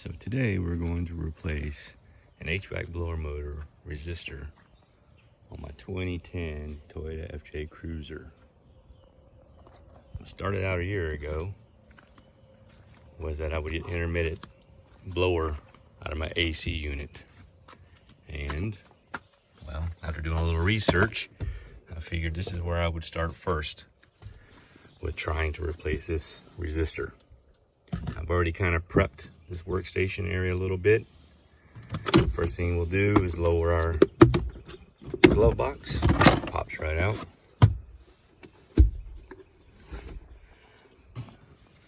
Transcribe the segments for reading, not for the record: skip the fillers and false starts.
So today we're going to replace an HVAC blower motor resistor on my 2010 Toyota FJ Cruiser. What started out a year ago was that I would get intermittent blower out of my AC unit. And, well, after doing a little research, I figured this is where I would start first with trying to replace this resistor. I've already kind of prepped this workstation area a little bit. First thing we'll do is lower our glove box. Pops right out.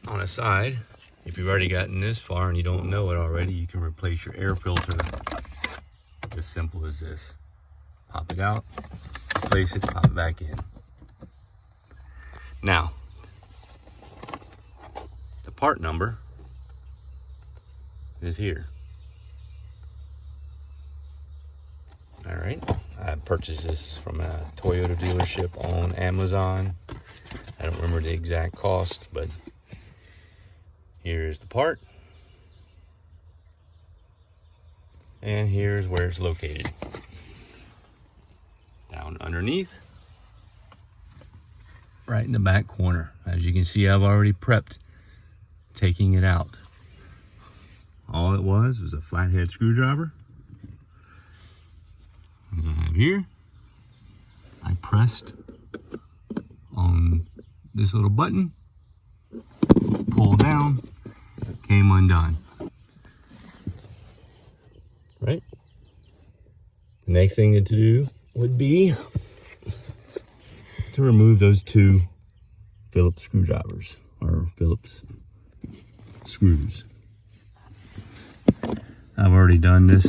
On the side, if you've already gotten this far and you don't know it already, you can replace your air filter. Just simple as this. Pop it out, place it, pop it back in. Now, the part number is here. All right, I purchased this from a Toyota dealership on Amazon. I don't remember the exact cost, but here's the part. And here's where it's located. Down underneath, right in the back corner. As you can see, I've already prepped taking it out. All it was a flathead screwdriver. As I have here, I pressed on this little button, pull down, came undone. Right? The next thing to do would be to remove those two Phillips screwdrivers, or Phillips screws. I've already done this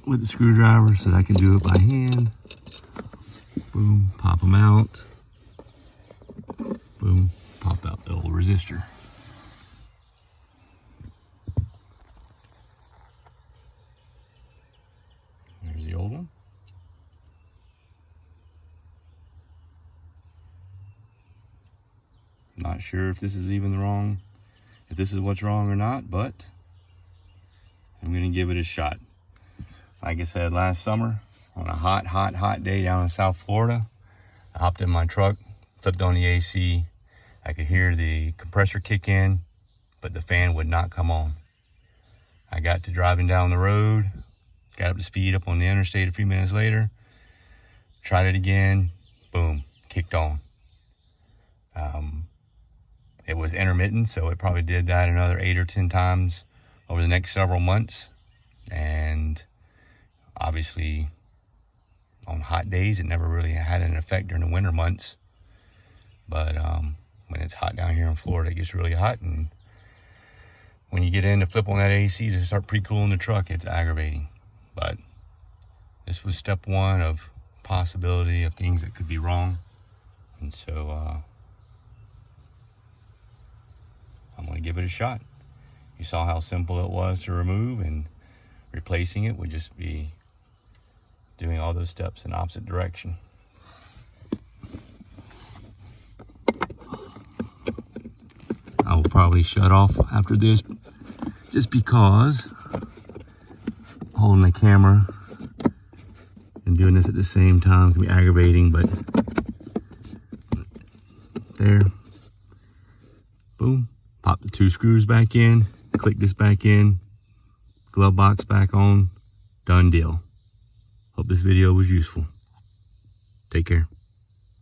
with the screwdrivers so that I can do it by hand. Boom, pop them out. Boom, pop out the old resistor. There's the old one. Not sure if this is if this is what's wrong or not, but I'm gonna give it a shot. Like I said last summer, on a hot day down in South Florida, I hopped in my truck, flipped on the AC. I could hear the compressor kick in, but the fan would not come on. I got to driving down the road, got up to speed up on the interstate a few minutes later, tried it again, boom, kicked on. It was intermittent, so it probably did that another 8 or 10 times over the next several months. And obviously, on hot days, it never really had an effect during the winter months. But when it's hot down here in Florida, it gets really hot. And when you get in to flip on that AC to start pre-cooling the truck, it's aggravating. But this was step one of possibility of things that could be wrong. And so I'm going to give it a shot. You saw how simple it was to remove, and replacing it would just be doing all those steps in opposite direction. I will probably shut off after this just because holding the camera and doing this at the same time can be aggravating, but there, boom, pop the two screws back in, click this back in, glove box back on, done deal. Hope this video was useful. Take care.